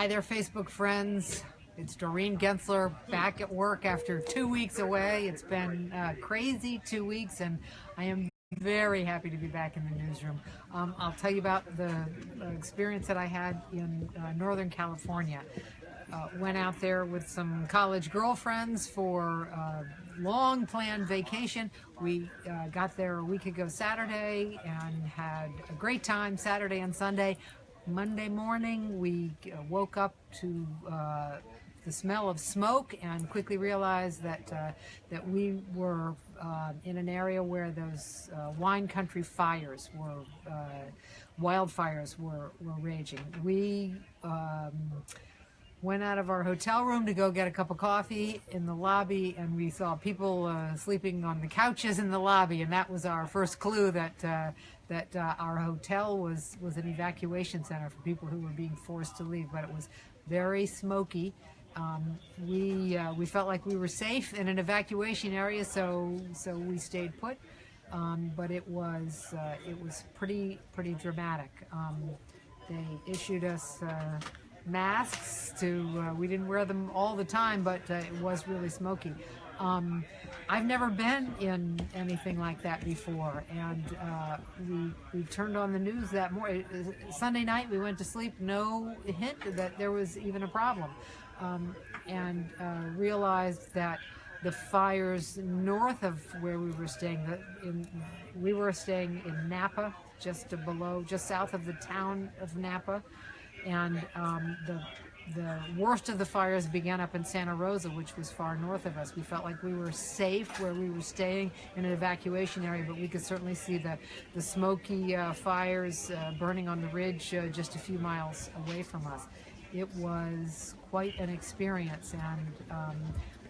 Hi there, Facebook friends. It's Dorren Gentzler back at work after 2 weeks away. It's been crazy 2 weeks, and I am very happy to be back in the newsroom. I'll tell you about the experience that I had in Northern California. Went out there with some college girlfriends for a long planned vacation. We got there a week ago Saturday and had a great time Saturday and Sunday. Monday morning we woke up to the smell of smoke and quickly realized that we were in an area where those wine country fires were, wildfires were raging. We went out of our hotel room to go get a cup of coffee in the lobby, and we saw people sleeping on the couches in the lobby, and that was our first clue that our hotel was an evacuation center for people who were being forced to leave. But it was very smoky. We felt like we were safe in an evacuation area, so we stayed put. But it was pretty dramatic. They issued us masks we didn't wear them all the time, but it was really smoky. I've never been in anything like that before, and we turned on the news that morning. Sunday night we went to sleep, no hint that there was even a problem, and realized that the fires north of where we were staying, we were staying in Napa, just south of the town of Napa. And the worst of the fires began up in Santa Rosa, which was far north of us. We felt like we were safe where we were staying in an evacuation area, but we could certainly see the smoky fires burning on the ridge just a few miles away from us. It was quite an experience, and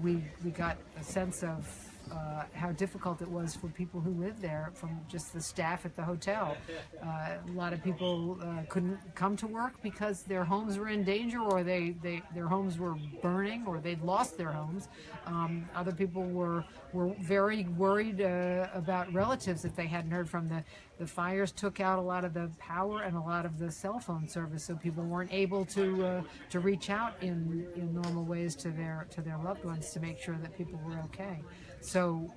we got a sense of how difficult it was for people who lived there, from just the staff at the hotel. A lot of people couldn't come to work because their homes were in danger, or their homes were burning, or they'd lost their homes. Other people were very worried about relatives that they hadn't heard from. The fires took out a lot of the power and a lot of the cell phone service, so people weren't able to reach out in normal ways to their loved ones to make sure that people were okay. So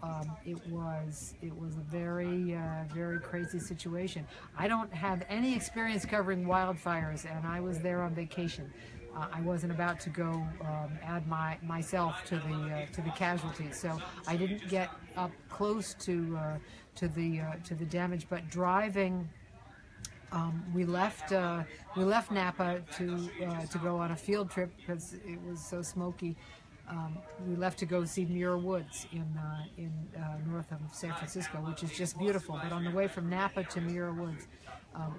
it was a very crazy situation. I don't have any experience covering wildfires, and I was there on vacation. I wasn't about to go add myself to the casualties, so I didn't get up close to the damage. But driving, we left Napa to go on a field trip because it was so smoky. We left to go see Muir Woods in north of San Francisco, which is just beautiful. But on the way from Napa to Muir Woods,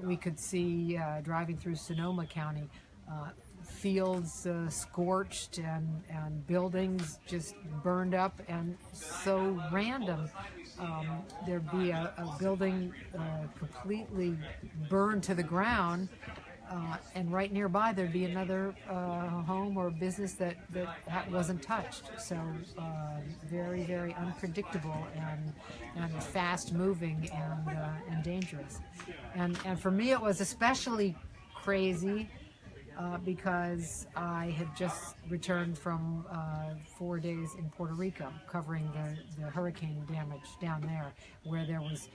we could see, driving through Sonoma County, fields scorched and buildings just burned up, and so random. There'd be a building completely burned to the ground, and right nearby there'd be another home or business that wasn't touched. So very unpredictable and fast moving and dangerous. And for me it was especially crazy because I had just returned from 4 days in Puerto Rico covering the hurricane damage down there, where there was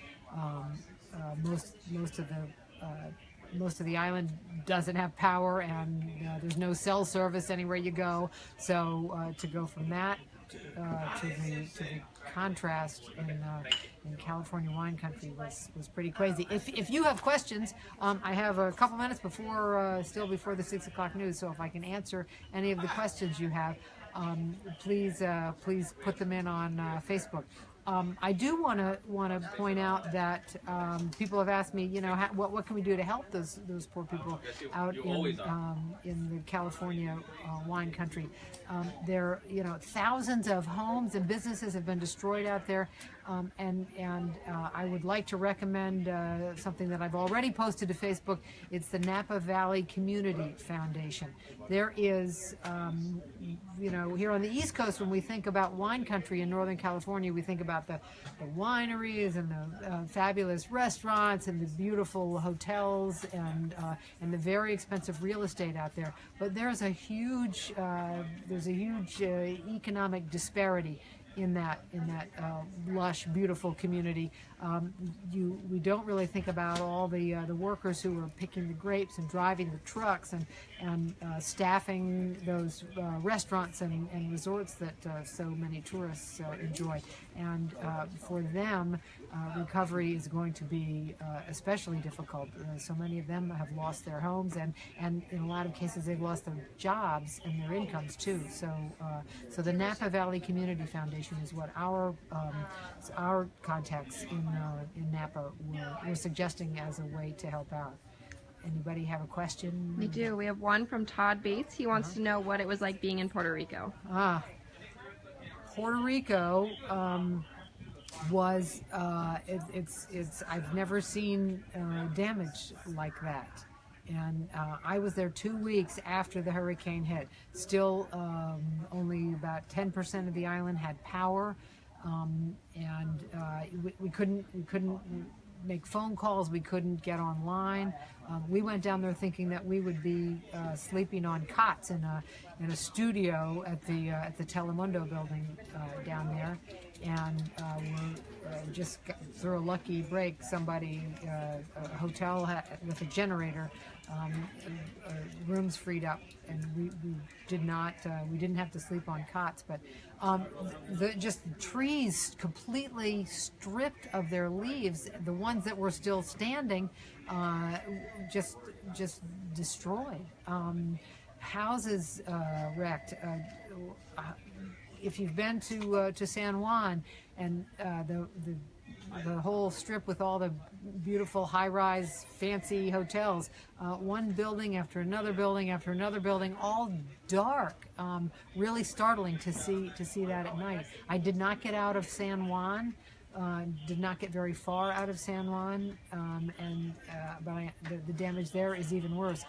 most of the island doesn't have power, and there's no cell service anywhere you go. So to go from that to the contrast in California wine country was pretty crazy. If you have questions, I have a couple minutes before the 6 o'clock news. So if I can answer any of the questions you have, please put them in on Facebook. I do want to point out that people have asked me, what can we do to help those poor people out in the California wine country. Thousands of homes and businesses have been destroyed out there. I would like to recommend something that I've already posted to Facebook. It's the Napa Valley Community Foundation. There is, here on the East Coast, when we think about wine country in Northern California, we think about the wineries and the fabulous restaurants and the beautiful hotels and the very expensive real estate out there. But there's a huge economic disparity in that lush, beautiful community. We don't really think about all the workers who are picking the grapes and driving the trucks and staffing those restaurants and resorts that so many tourists enjoy. And for them, recovery is going to be especially difficult. So many of them have lost their homes, and in a lot of cases they've lost their jobs and their incomes too. So the Napa Valley Community Foundation is what our contacts in Napa were suggesting as a way to help out. Anybody have a question? We do. We have one from Todd Bates. He wants to know what it was like being in Puerto Rico. Puerto Rico was I've never seen damage like that. And I was there 2 weeks after the hurricane hit. Still, only about 10% of the island had power, and we couldn't make phone calls. We couldn't get online. We went down there thinking that we would be sleeping on cots in a studio at the Telemundo building down there, and just through a lucky break, somebody, a hotel with a generator, rooms freed up, and we didn't have to sleep on cots. But just the trees completely stripped of their leaves, the ones that were still standing, just destroyed. Houses wrecked. If you've been to San Juan and the whole strip with all the beautiful high-rise fancy hotels, one building after another building after another building, all dark. Really startling to see that at night. I did not get out of San Juan. Did not get very far out of San Juan, but the damage there is even worse.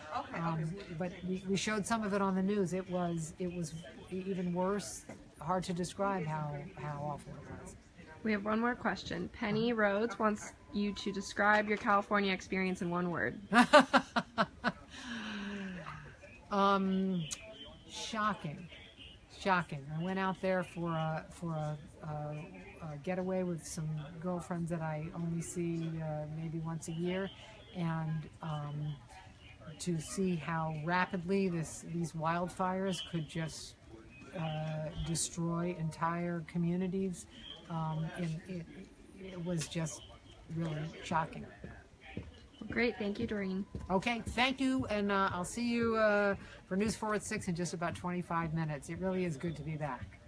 But we showed some of it on the news. It was even worse. Hard to describe how awful it was. We have one more question. Penny Rhodes wants you to describe your California experience in one word. Shocking. I went out there for a getaway with some girlfriends that I only see maybe once a year, and to see how rapidly these wildfires could just destroy entire communities. It was just really shocking. Well, great. Thank you, Dorren. Okay, thank you, and I'll see you for News 4 at 6 in just about 25 minutes. It really is good to be back.